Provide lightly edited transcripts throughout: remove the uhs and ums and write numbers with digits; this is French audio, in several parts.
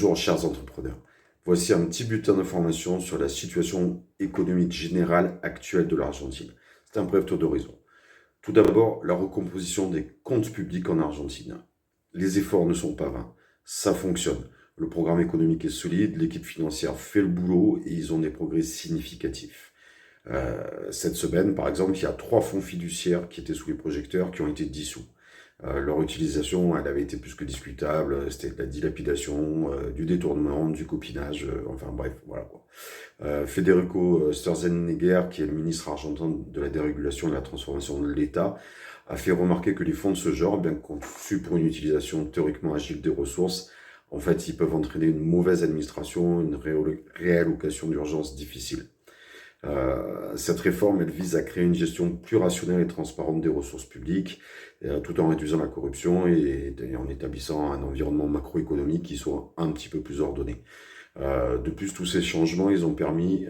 Bonjour chers entrepreneurs, voici un petit bulletin d'information sur la situation économique générale actuelle de l'Argentine. C'est un bref tour d'horizon. Tout d'abord, la recomposition des comptes publics en Argentine. Les efforts ne sont pas vains, ça fonctionne. Le programme économique est solide, l'équipe financière fait le boulot et ils ont des progrès significatifs. Cette semaine, par exemple, il y a 3 fonds fiduciaires qui étaient sous les projecteurs qui ont été dissous. Leur utilisation, elle avait été plus que discutable, c'était de la dilapidation, du détournement, du copinage, enfin bref, voilà quoi. Federico Sturzenegger, qui est le ministre argentin de la dérégulation et de la transformation de l'État, a fait remarquer que les fonds de ce genre, bien conçus pour une utilisation théoriquement agile des ressources, en fait, ils peuvent entraîner une mauvaise administration, une réallocation d'urgence difficile. Cette réforme, elle vise à créer une gestion plus rationnelle et transparente des ressources publiques, tout en réduisant la corruption et en établissant un environnement macroéconomique qui soit un petit peu plus ordonné. De plus, tous ces changements, ils ont permis,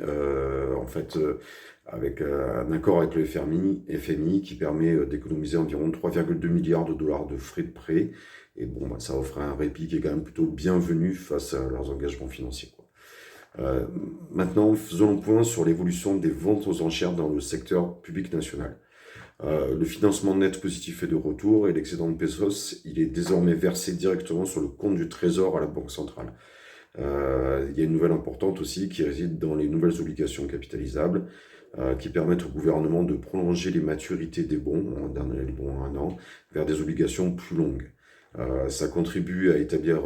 avec un accord avec le FMI qui permet d'économiser environ 3,2 milliards de dollars de frais de prêt. Et bon, ça offre un répit qui est quand même plutôt bienvenu face à leurs engagements financiers, quoi. Maintenant, faisons le point sur l'évolution des ventes aux enchères dans le secteur public national. Le financement net positif est de retour et l'excédent de pesos, il est désormais versé directement sur le compte du Trésor à la Banque centrale. Il y a une nouvelle importante aussi qui réside dans les nouvelles obligations capitalisables qui permettent au gouvernement de prolonger les maturités des bons, on donne les bons à 1 an, vers des obligations plus longues. Ça contribue à établir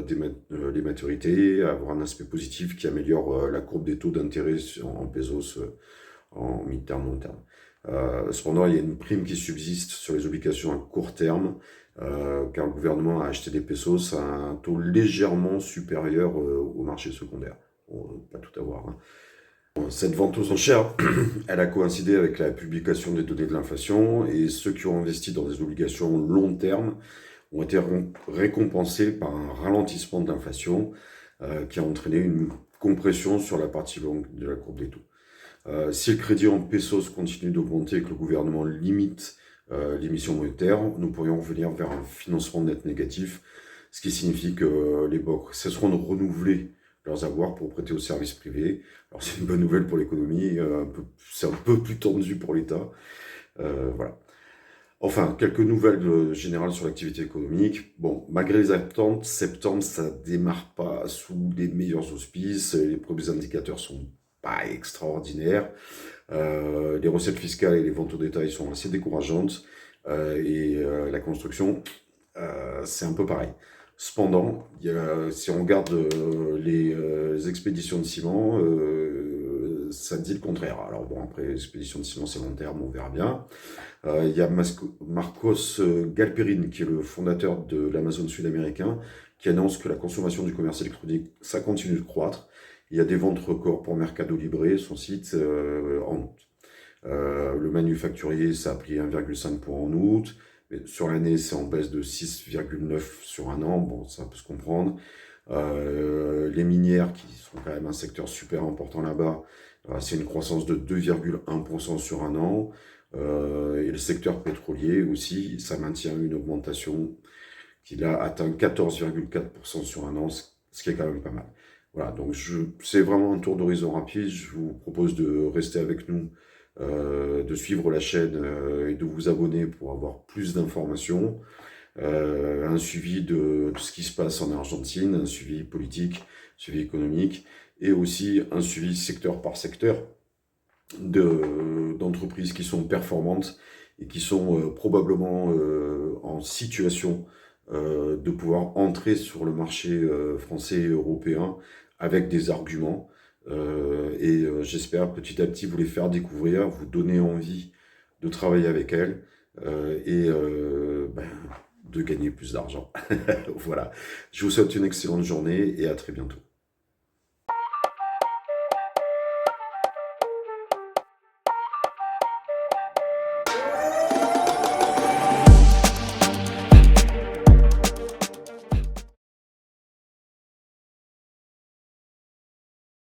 les maturités, à avoir un aspect positif qui améliore la courbe des taux d'intérêt en pesos en mi-terme, long terme. Cependant, il y a une prime qui subsiste sur les obligations à court terme, car le gouvernement a acheté des pesos à un taux légèrement supérieur au marché secondaire. Bon, pas tout avoir, hein. Cette vente aux enchères, elle a coïncidé avec la publication des données de l'inflation et ceux qui ont investi dans des obligations long terme ont été récompensés par un ralentissement de l'inflation qui a entraîné une compression sur la partie longue de la courbe des taux. Si le crédit en pesos continue d'augmenter et que le gouvernement limite l'émission monétaire, nous pourrions revenir vers un financement net négatif, ce qui signifie que les banques cesseront de renouveler leurs avoirs pour prêter aux services privés. Alors c'est une bonne nouvelle pour l'économie, c'est un peu plus tendu pour l'État. Voilà. Enfin, quelques nouvelles générales sur l'activité économique. Bon, malgré les attentes, septembre, ça démarre pas sous les meilleurs auspices. Les premiers indicateurs sont pas extraordinaires. Les recettes fiscales et les ventes au détail sont assez décourageantes. La construction, c'est un peu pareil. Cependant, si on regarde les expéditions de ciment, ça dit le contraire. Alors bon, après, l'expédition de ciment, c'est long terme, on verra bien. Il y a Marcos Galperin, qui est le fondateur de l'Amazon sud-américain, qui annonce que la consommation du commerce électronique, ça continue de croître. Il y a des ventes records pour Mercado Libre, son site, en août. Le manufacturier, ça a pris 1,5 points en août. Mais sur l'année, c'est en baisse de 6,9 sur 1 an. Bon, ça peut se comprendre. Les minières, qui sont quand même un secteur super important là-bas, c'est une croissance de 2,1% sur 1 an. Et le secteur pétrolier aussi, ça maintient une augmentation qui a atteint 14,4% sur 1 an, ce qui est quand même pas mal. Voilà, donc c'est vraiment un tour d'horizon rapide. Je vous propose de rester avec nous, de suivre la chaîne et de vous abonner pour avoir plus d'informations. Un suivi de ce qui se passe en Argentine, un suivi politique, suivi économique, et aussi un suivi secteur par secteur d'entreprises qui sont performantes et qui sont probablement en situation de pouvoir entrer sur le marché français et européen avec des arguments. J'espère petit à petit vous les faire découvrir, vous donner envie de travailler avec elles de gagner plus d'argent. Voilà, je vous souhaite une excellente journée et à très bientôt.